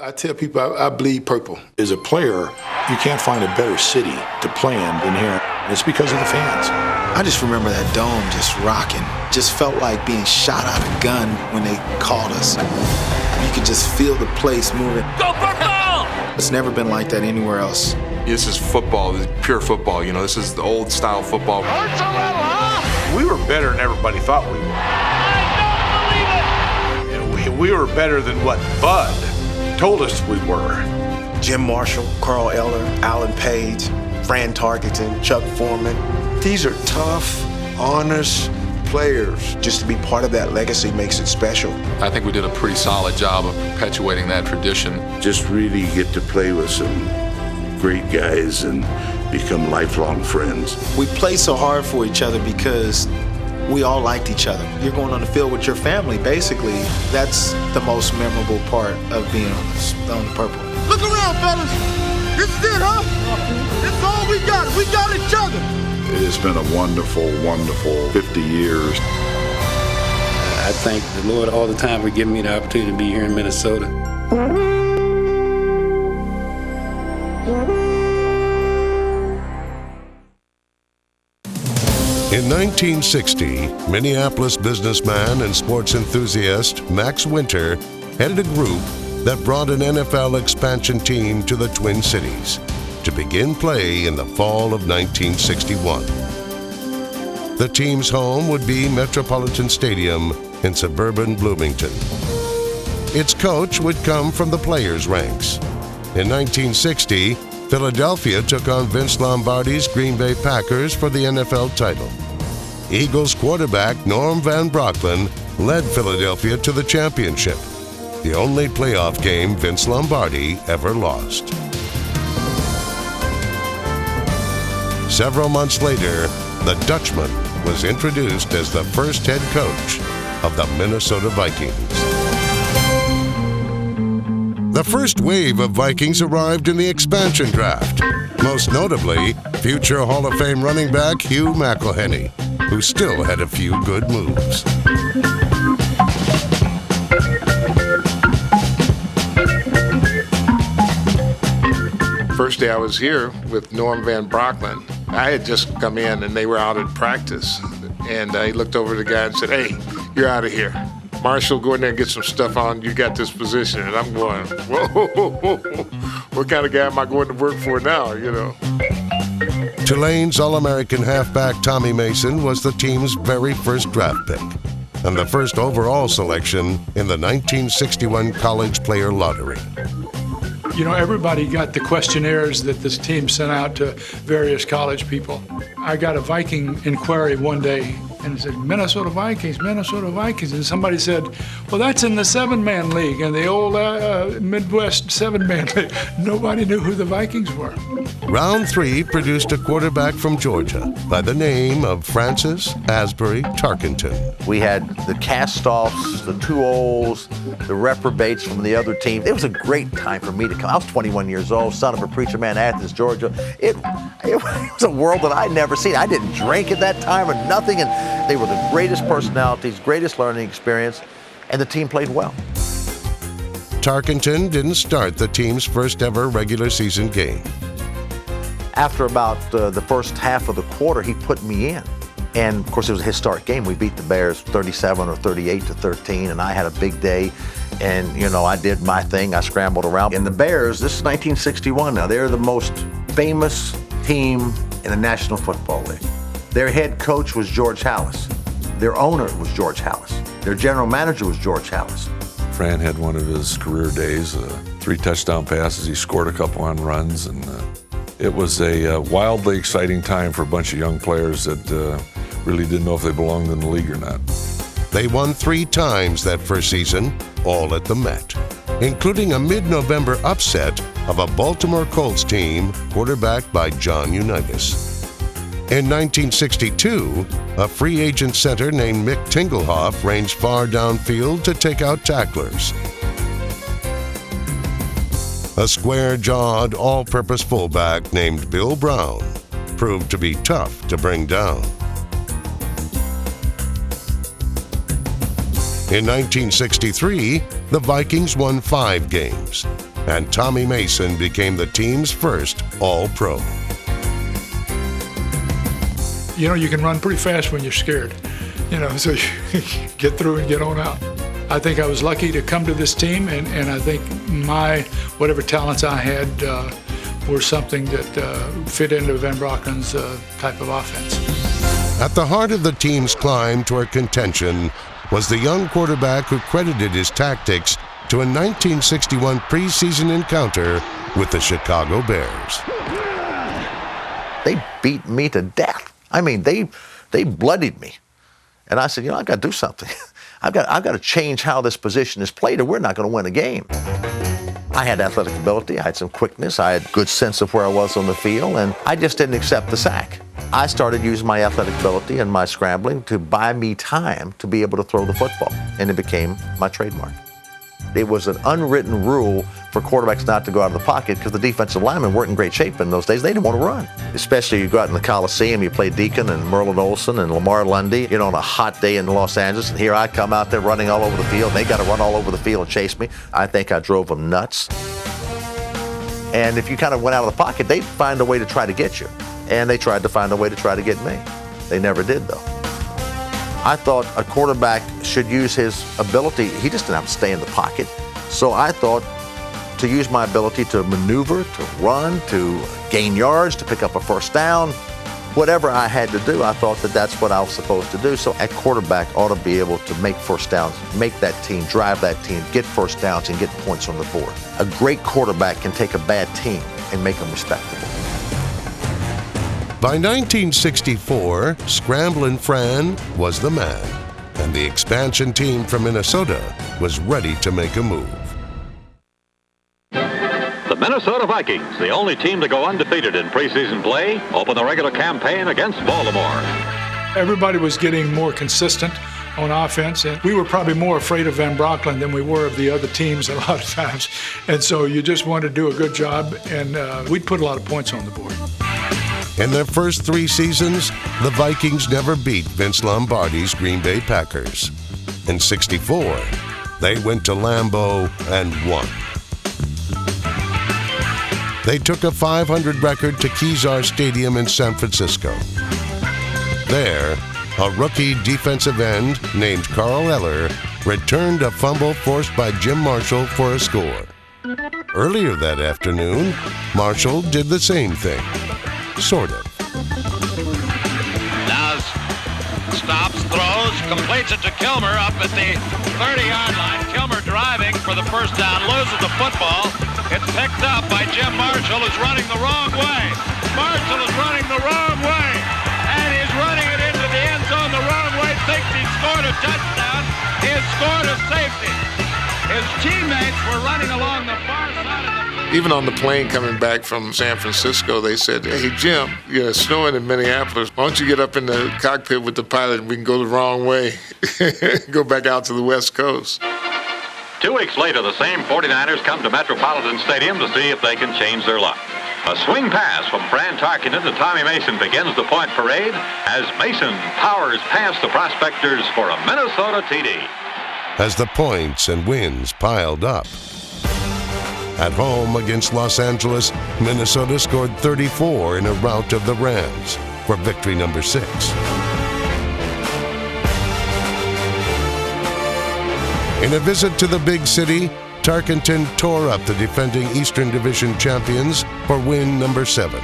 I tell people I bleed purple. As a player, you can't find a better city to play in than here. It's because of the fans. I just remember that dome just rocking. Just felt like being shot out of a gun when they called us. You could just feel the place moving. Go purple! It's never been like that anywhere else. This is football, this is pure football. You know, this is the old style football. Hurts a little, huh? We were better than everybody thought we were. I don't believe it! And we were better than what Bud told us we were. Jim Marshall, Carl Eller, Alan Page, Fran Tarkenton, Chuck Foreman. These are tough, honest players. Just to be part of that legacy makes it special. I think we did a pretty solid job of perpetuating that tradition. Just really get to play with some great guys and become lifelong friends. We played so hard for each other because we all liked each other. You're going on the field with your family, basically. That's the most memorable part of being on the purple. Look around, fellas. This is it, huh? This is all we got. We got each other. It has been a wonderful, wonderful 50 years. I thank the Lord all the time for giving me the opportunity to be here in Minnesota. In 1960, Minneapolis businessman and sports enthusiast Max Winter headed a group that brought an NFL expansion team to the Twin Cities to begin play in the fall of 1961. The team's home would be Metropolitan Stadium in suburban Bloomington. Its coach would come from the players' ranks. In 1960, Philadelphia took on Vince Lombardi's Green Bay Packers for the NFL title. Eagles quarterback Norm Van Brocklin led Philadelphia to the championship, the only playoff game Vince Lombardi ever lost. Several months later, the Dutchman was introduced as the first head coach of the Minnesota Vikings. The first wave of Vikings arrived in the expansion draft, most notably future Hall of Fame running back Hugh McElhenney, who still had a few good moves. First day I was here with Norm Van Brocklin, I had just come in and they were out at practice. And he looked over at the guy and said, "Hey, you're out of here. Marshall, go in there and get some stuff on. You got this position." And I'm going, whoa, what kind of guy am I going to work for now, you know? Tulane's All-American halfback Tommy Mason was the team's very first draft pick and the first overall selection in the 1961 College Player Lottery. You know, everybody got the questionnaires that this team sent out to various college people. I got a Viking inquiry one day, and it said, Minnesota Vikings, Minnesota Vikings. And somebody said, well, that's in the 7-man league, and the old Midwest 7-man league. Nobody knew who the Vikings were. Round 3 produced a quarterback from Georgia by the name of Francis Asbury Tarkenton. We had the cast-offs, the 2-0s, the reprobates from the other team. It was a great time for me to come. I was 21 years old, son of a preacher man, Athens, Georgia. It was a world that I'd never seen. I didn't drink at that time or nothing, and they were the greatest personalities, greatest learning experience, and the team played well. Tarkenton didn't start the team's first ever regular season game. After about the first half of the quarter, he put me in. And of course, it was a historic game. We beat the Bears 37 or 38-13, and I had a big day. And, you know, I did my thing. I scrambled around. And the Bears, this is 1961 now, they're the most famous team in the National Football League. Their head coach was George Halas. Their owner was George Halas. Their general manager was George Halas. Fran had one of his career days, 3 touchdown passes. He scored a couple on runs, and it was a wildly exciting time for a bunch of young players that really didn't know if they belonged in the league or not. They won 3 times that first season, all at the Met, including a mid-November upset of a Baltimore Colts team quarterbacked by John Unitas. In 1962, a free agent center named Mick Tingelhoff ranged far downfield to take out tacklers. A square-jawed, all-purpose fullback named Bill Brown proved to be tough to bring down. In 1963, the Vikings won 5 games. and Tommy Mason became the team's first All-Pro. You know, you can run pretty fast when you're scared, so you get through and get on out. I think I was lucky to come to this team, and I think whatever talents I had were something that fit into Van Brocklin's type of offense. At the heart of the team's climb toward contention was the young quarterback who credited his tactics to a 1961 preseason encounter with the Chicago Bears. They beat me to death. I mean, they bloodied me. And I said, I've got to do something. I've got to change how this position is played, or we're not going to win a game. I had athletic ability, I had some quickness, I had good sense of where I was on the field, and I just didn't accept the sack. I started using my athletic ability and my scrambling to buy me time to be able to throw the football, and it became my trademark. It was an unwritten rule for quarterbacks not to go out of the pocket because the defensive linemen weren't in great shape in those days. They didn't want to run. Especially you go out in the Coliseum, you play Deacon and Merlin Olsen and Lamar Lundy, on a hot day in Los Angeles, and here I come out there running all over the field. They got to run all over the field and chase me. I think I drove them nuts. And if you kind of went out of the pocket, they'd find a way to try to get you. And they tried to find a way to try to get me. They never did, though. I thought a quarterback should use his ability. He just didn't have to stay in the pocket. So I thought to use my ability to maneuver, to run, to gain yards, to pick up a first down, whatever I had to do, I thought that that's what I was supposed to do. So a quarterback ought to be able to make first downs, make that team, drive that team, get first downs, and get points on the board. A great quarterback can take a bad team and make them respectable. By 1964, Scramblin' Fran was the man, and the expansion team from Minnesota was ready to make a move. The Minnesota Vikings, the only team to go undefeated in preseason play, open the regular campaign against Baltimore. Everybody was getting more consistent on offense, and we were probably more afraid of Van Brocklin than we were of the other teams a lot of times. And so you just wanted to do a good job, and we'd put a lot of points on the board. In their first 3 seasons, the Vikings never beat Vince Lombardi's Green Bay Packers. In '64, they went to Lambeau and won. They took a .500 record to Kezar Stadium in San Francisco. There, a rookie defensive end named Carl Eller returned a fumble forced by Jim Marshall for a score. Earlier that afternoon, Marshall did the same thing. Sort of. Now stops, throws, completes it to Kilmer up at the 30-yard line. Kilmer driving for the first down, loses the football. It's picked up by Jim Marshall, who's running the wrong way. Marshall is running the wrong way, and he's running it into the end zone the wrong way. Thinks he scored a touchdown. He has scored a safety. His teammates were running along the far side of the field. Even on the plane coming back from San Francisco, they said, "Hey, Jim, it's snowing in Minneapolis. Why don't you get up in the cockpit with the pilot and we can go the wrong way, go back out to the West Coast." 2 weeks later, the same 49ers come to Metropolitan Stadium to see if they can change their luck. A swing pass from Fran Tarkenton to Tommy Mason begins the point parade as Mason powers past the prospectors for a Minnesota TD. As the points and wins piled up. At home against Los Angeles, Minnesota scored 34 in a rout of the Rams for victory number 6. In a visit to the big city, Tarkenton tore up the defending Eastern Division champions for win number 7.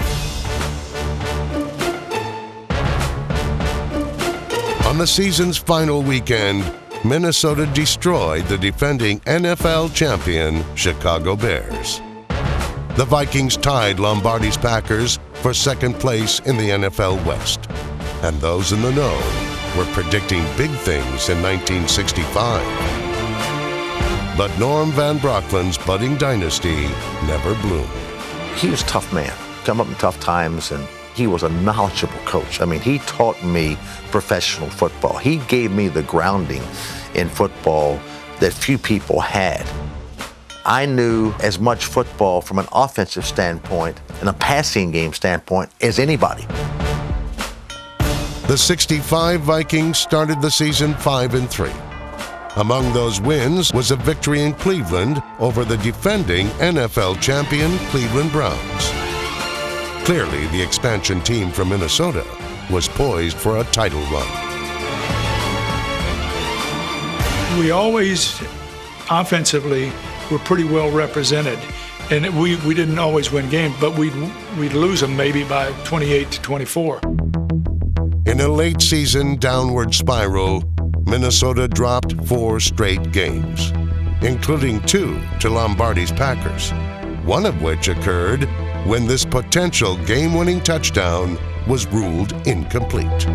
On the season's final weekend, Minnesota destroyed the defending NFL champion Chicago Bears. The Vikings tied Lombardi's Packers for second place in the NFL West. And those in the know were predicting big things in 1965. But Norm Van Brocklin's budding dynasty never bloomed. He was a tough man, come up in tough times, and he was a knowledgeable coach. I mean, he taught me professional football. He gave me the grounding in football that few people had. I knew as much football from an offensive standpoint and a passing game standpoint as anybody. The '65 Vikings started the season 5-3. Among those wins was a victory in Cleveland over the defending NFL champion Cleveland Browns. Clearly, the expansion team from Minnesota was poised for a title run. We always, offensively, were pretty well represented. And we didn't always win games, but we'd lose them maybe by 28-24. In a late season downward spiral, Minnesota dropped 4 straight games, including 2 to Lombardi's Packers, one of which occurred when this potential game-winning touchdown was ruled incomplete.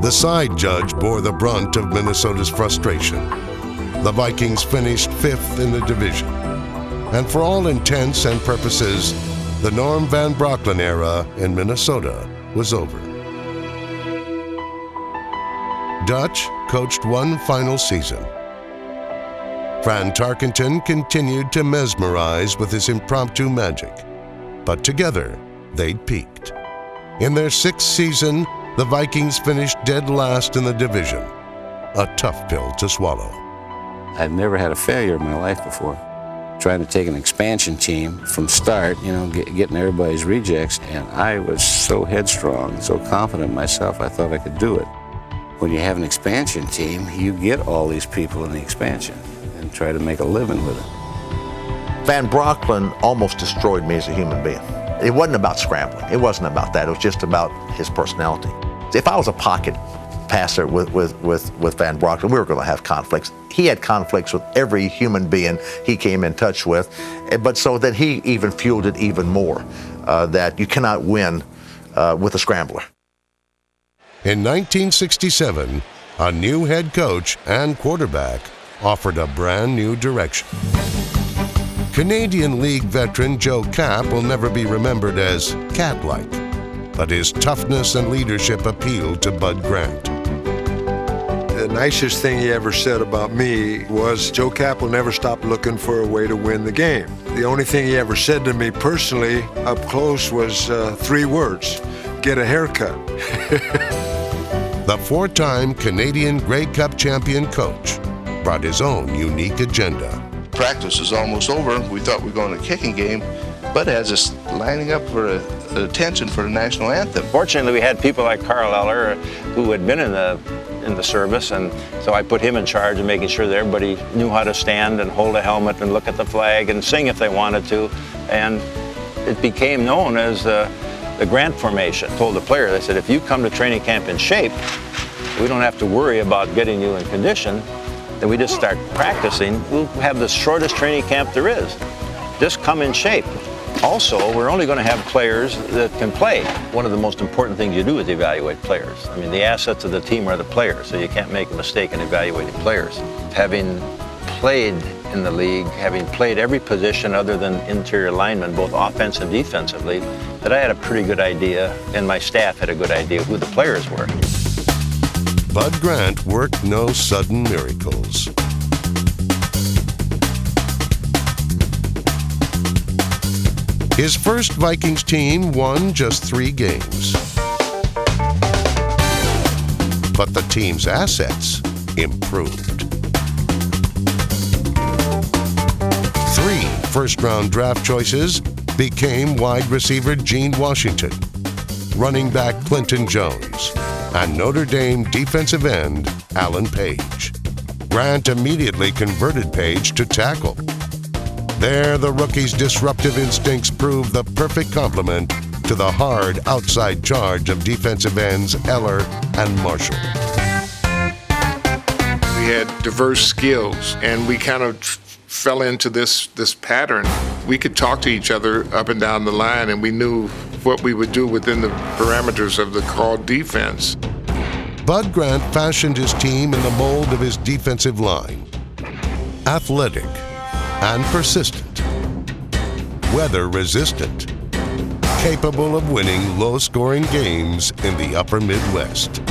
The side judge bore the brunt of Minnesota's frustration. The Vikings finished 5th in the division, and for all intents and purposes, the Norm Van Brocklin era in Minnesota was over. Dutch coached one final season. Fran Tarkenton continued to mesmerize with his impromptu magic, but together they'd peaked. In their 6th season, the Vikings finished dead last in the division, a tough pill to swallow. I'd never had a failure in my life before. Trying to take an expansion team from start, getting everybody's rejects, and I was so headstrong, so confident in myself, I thought I could do it. When you have an expansion team, you get all these people in the expansion and try to make a living with it. Van Brocklin almost destroyed me as a human being. It wasn't about scrambling. It wasn't about that. It was just about his personality. If I was a pocket passer with Van Brocklin, we were going to have conflicts. He had conflicts with every human being he came in touch with, but so that he even fueled it even more, that you cannot win with a scrambler. In 1967, a new head coach and quarterback offered a brand new direction. Canadian League veteran Joe Kapp will never be remembered as cat-like, but his toughness and leadership appealed to Bud Grant. The nicest thing he ever said about me was, Joe Kapp will never stop looking for a way to win the game. The only thing he ever said to me personally up close was 3 words: get a haircut. The 4-time Canadian Grey Cup champion coach brought his own unique agenda. Practice is almost over. We thought we were going to a kicking game. Bud has us lining up for attention for the national anthem. Fortunately, we had people like Carl Eller who had been in the service, and so I put him in charge of making sure that everybody knew how to stand and hold a helmet and look at the flag and sing if they wanted to. And it became known as the Grant Formation. I told the players, I said, if you come to training camp in shape, we don't have to worry about getting you in condition. Then we just start practicing. We'll have the shortest training camp there is. Just come in shape. Also, we're only going to have players that can play. One of the most important things you do is evaluate players. I mean, the assets of the team are the players, so you can't make a mistake in evaluating players. Having played in the league, having played every position other than interior lineman, both offense and defensively, that I had a pretty good idea, and my staff had a good idea who the players were. Bud Grant worked no sudden miracles. His first Vikings team won just 3 games. But the team's assets improved. 3 first-round draft choices became wide receiver Gene Washington, running back Clinton Jones, and Notre Dame defensive end Alan Page. Grant immediately converted Page to tackle. There, the rookie's disruptive instincts proved the perfect complement to the hard outside charge of defensive ends Eller and Marshall. We had diverse skills, and we kind of fell into this pattern. We could talk to each other up and down the line, and we knew what we would do within the parameters of the called defense. Bud Grant fashioned his team in the mold of his defensive line. Athletic and persistent, weather-resistant, capable of winning low-scoring games in the upper Midwest.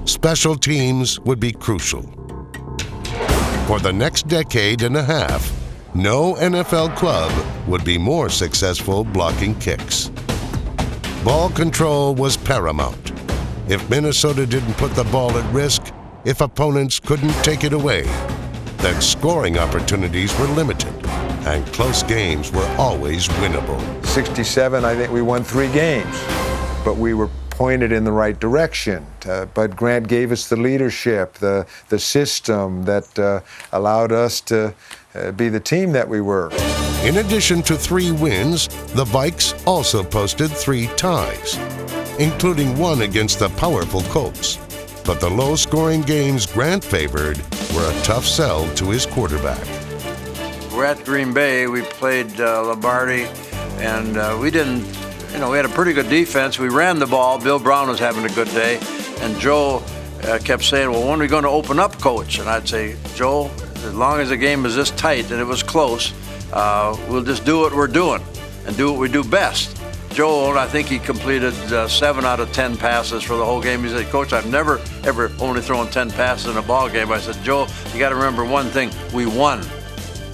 Special teams would be crucial. For the next decade and a half, no NFL club would be more successful blocking kicks. Ball control was paramount. If Minnesota didn't put the ball at risk, if opponents couldn't take it away, then scoring opportunities were limited, and close games were always winnable. 67, I think we won 3 games, but we were pointed in the right direction. Bud Grant gave us the leadership, the system that allowed us to be the team that we were. In addition to 3 wins, the Vikes also posted 3 ties, including one against the powerful Colts. But the low-scoring games Grant favored were a tough sell to his quarterback. We're at Green Bay. We played Lombardi, and we didn't, we had a pretty good defense. We ran the ball. Bill Brown was having a good day, and Joe kept saying, well, when are we going to open up, Coach? And I'd say, Joe, as long as the game is this tight and it was close, we'll just do what we're doing and do what we do best. Joel, I think he completed 7 out of 10 passes for the whole game. He said, Coach, I've never, ever only thrown 10 passes in a ball game. I said, Joel, you got to remember one thing, we won.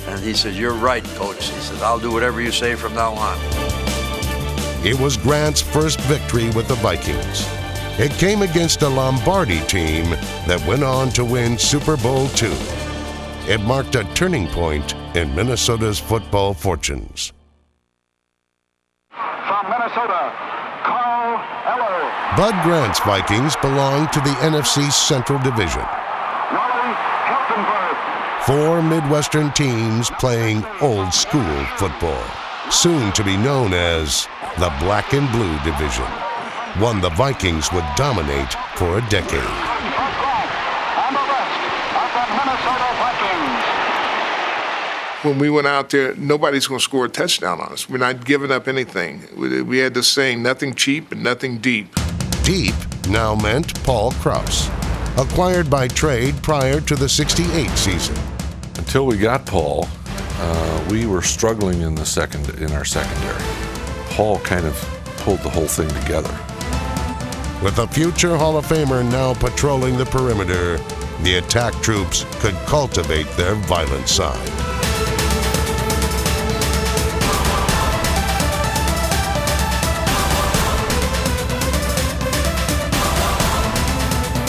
And he said, you're right, Coach. He said, I'll do whatever you say from now on. It was Grant's first victory with the Vikings. It came against a Lombardi team that went on to win Super Bowl II. It marked a turning point in Minnesota's football fortunes. From Minnesota, Carl Eller. Bud Grant's Vikings belonged to the NFC Central Division. 4 Midwestern teams playing old school football, soon to be known as the Black and Blue Division, one the Vikings would dominate for a decade. When we went out there, nobody's going to score a touchdown on us. We're not giving up anything. We had this saying, nothing cheap and nothing deep. Deep now meant Paul Krause, acquired by trade prior to the '68 season. Until we got Paul, we were struggling in our secondary. Paul kind of pulled the whole thing together. With a future Hall of Famer now patrolling the perimeter, the attack troops could cultivate their violent side.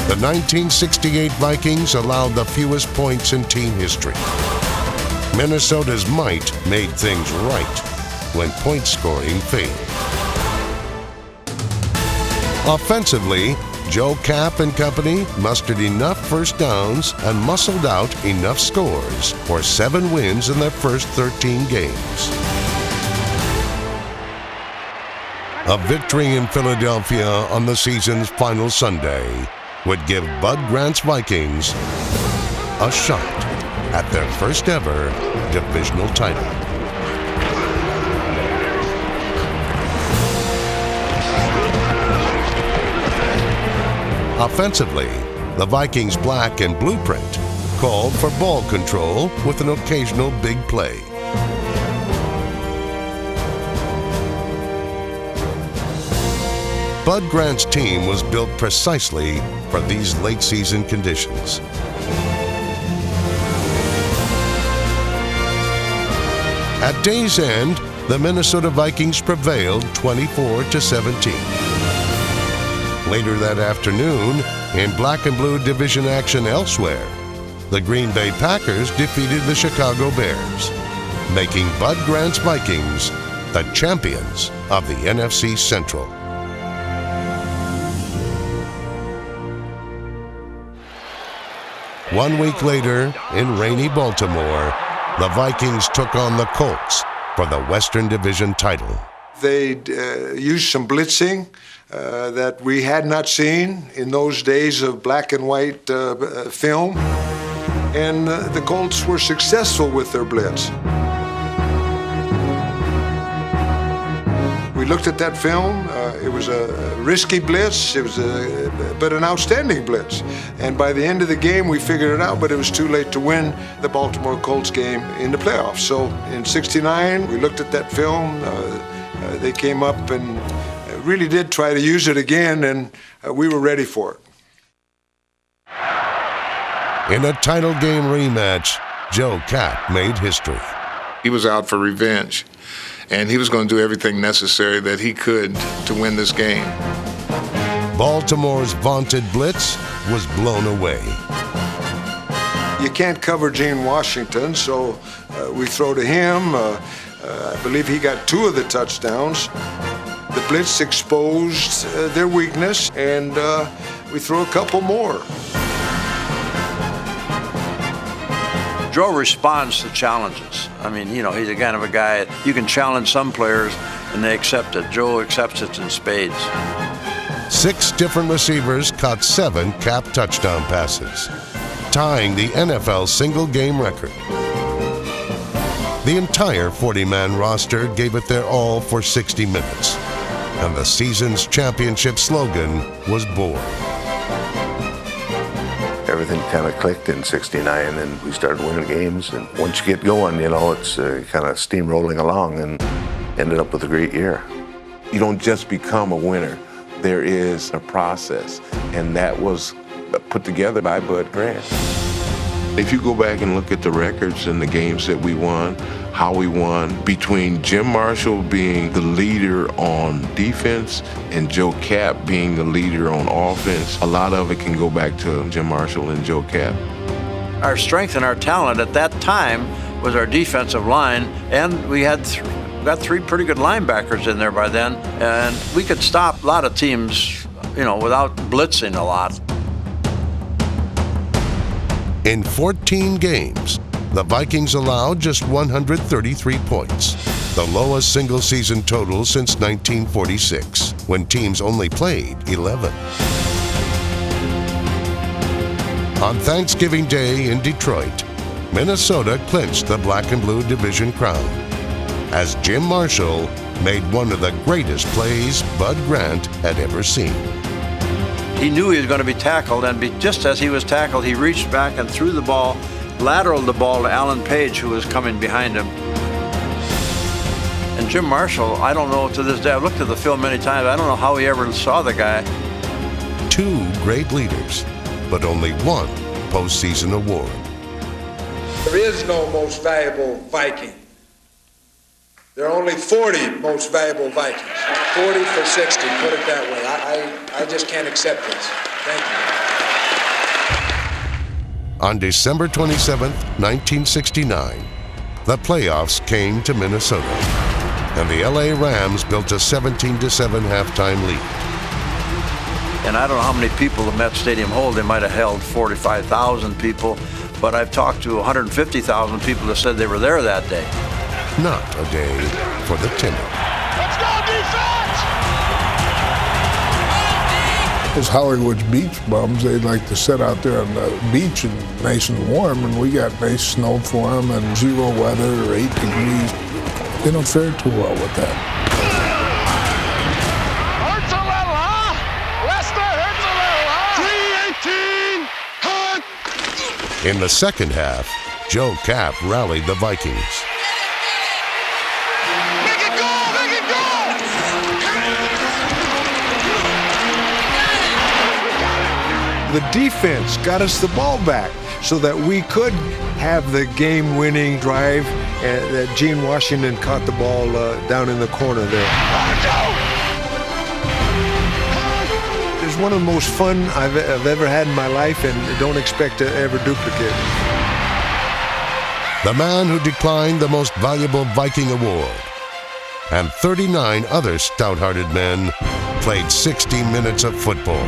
The 1968 Vikings allowed the fewest points in team history. Minnesota's might made things right when point scoring failed. Offensively, Joe Kapp and company mustered enough first downs and muscled out enough scores for 7 wins in their first 13 games. A victory in Philadelphia on the season's final Sunday would give Bud Grant's Vikings a shot at their first ever divisional title. Offensively, the Vikings' black and blueprint called for ball control with an occasional big play. Bud Grant's team was built precisely for these late-season conditions. At day's end, the Minnesota Vikings prevailed 24-17. Later that afternoon, in black and blue division action elsewhere, the Green Bay Packers defeated the Chicago Bears, making Bud Grant's Vikings the champions of the NFC Central. One week later, in rainy Baltimore, the Vikings took on the Colts for the Western Division title. They used some blitzing that we had not seen in those days of black and white film, and the Colts were successful with their blitz. We looked at that film. It was a risky blitz. It was but an outstanding blitz. And by the end of the game, we figured it out, but it was too late to win the Baltimore Colts game in the playoffs. So in '69, we looked at that film. They came up and really did try to use it again, and we were ready for it. In a title game rematch, Joe Kapp made history. He was out for revenge, and he was going to do everything necessary that he could to win this game. Baltimore's vaunted blitz was blown away. You can't cover Gene Washington, so we throw to him. I believe he got 2 of the touchdowns. The blitz exposed their weakness, and we threw a couple more. Joe responds to challenges. I mean, you know, he's the kind of a guy, you can challenge some players and they accept it. Joe accepts it in spades. 6 different receivers caught 7 Kapp touchdown passes, tying the NFL single-game record. The entire 40-man roster gave it their all for 60 minutes, and the season's championship slogan was born. Everything kind of clicked in '69, and we started winning games. And once you get going, you know, it's kind of steamrolling along, and ended up with a great year. You don't just become a winner. There is a process, and that was put together by Bud Grant. If you go back and look at the records and the games that we won, how we won, between Jim Marshall being the leader on defense and Joe Kapp being the leader on offense, a lot of it can go back to Jim Marshall and Joe Kapp. Our strength and our talent at that time was our defensive line, and we had got 3 pretty good linebackers in there by then, and we could stop a lot of teams, you know, without blitzing a lot. In 14 games, the Vikings allowed just 133 points, the lowest single-season total since 1946, when teams only played 11. On Thanksgiving Day in Detroit, Minnesota clinched the Black and Blue Division crown, as Jim Marshall made one of the greatest plays Bud Grant had ever seen. He knew he was going to be tackled, and just as he was tackled, he reached back and threw the ball, lateraled the ball to Alan Page, who was coming behind him. And Jim Marshall, I don't know to this day, I've looked at the film many times, I don't know how he ever saw the guy. 2 great leaders, but only 1 postseason award. There is no most valuable Viking. There are only 40 most valuable Vikings. 40 for 60, put it that way. I just can't accept this. Thank you. On December 27, 1969, the playoffs came to Minnesota, and the LA Rams built a 17-7 halftime lead. And I don't know how many people the Met Stadium hold. They might have held 45,000 people, but I've talked to 150,000 people that said they were there that day. Not a day for the timid. Let's go, defense! As Hollywood's beach bums, they like to sit out there on the beach and nice and warm, and we got nice snow for them and 0 weather or 8 degrees. They don't fare too well with that. Hurts a little, huh? Lester hurts a little, huh? 3-18, hunt! In the second half, Joe Kapp rallied the Vikings. The defense got us the ball back so that we could have the game-winning drive that Gene Washington caught the ball down in the corner there. It's one of the most fun I've ever had in my life, and don't expect to ever duplicate. The man who declined the most valuable Viking award, and 39 other stout-hearted men played 60 minutes of football.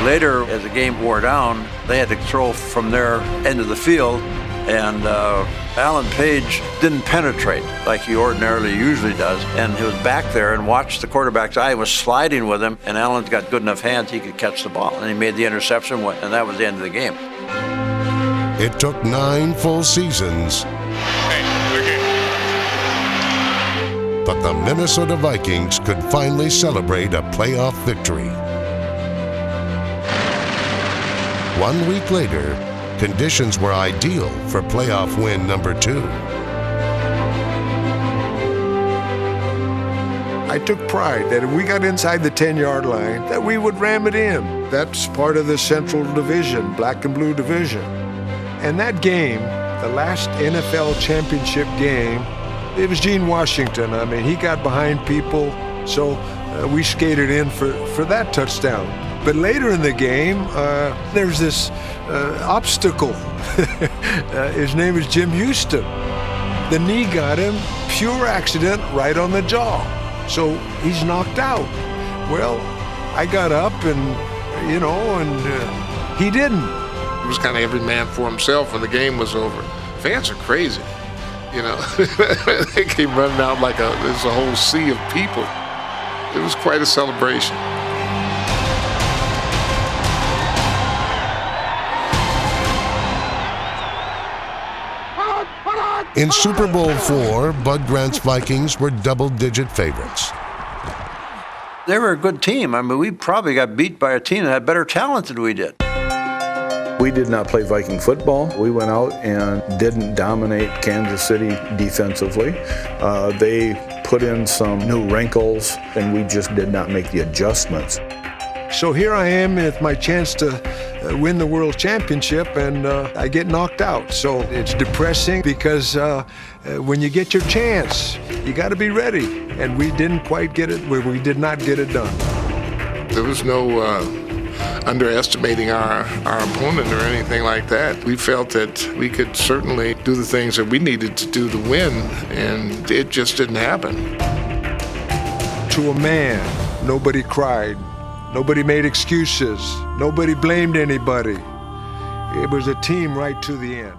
Later, as the game wore down, they had to throw from their end of the field, and Alan Page didn't penetrate like he ordinarily usually does, and he was back there and watched the quarterback's eye, was sliding with him, and Alan's got good enough hands he could catch the ball, and he made the interception, and that was the end of the game. It took 9 full seasons, but the Minnesota Vikings could finally celebrate a playoff victory. 1 week later, conditions were ideal for playoff win number 2. I took pride that if we got inside the 10-yard line, that we would ram it in. That's part of the Central Division, black and blue division. And that game, the last NFL championship game, it was Gene Washington. I mean, he got behind people, so we skated in for that touchdown. But later in the game, there's this obstacle. His name is Jim Houston. The knee got him, pure accident, right on the jaw. So he's knocked out. Well, I got up and, you know, and he didn't. It was kind of every man for himself when the game was over. Fans are crazy, you know. They came running out like there's a whole sea of people. It was quite a celebration. In Super Bowl IV, Bud Grant's Vikings were double-digit favorites. They were a good team. I mean, we probably got beat by a team that had better talent than we did. We did not play Viking football. We went out and didn't dominate Kansas City defensively. They put in some new wrinkles, and we just did not make the adjustments. So here I am with my chance to win the world championship, and I get knocked out. So it's depressing because when you get your chance, you got to be ready. And we didn't quite get it, we did not get it done. There was no underestimating our opponent or anything like that. We felt that we could certainly do the things that we needed to do to win, and it just didn't happen. To a man, nobody cried. Nobody made excuses. Nobody blamed anybody. It was a team right to the end.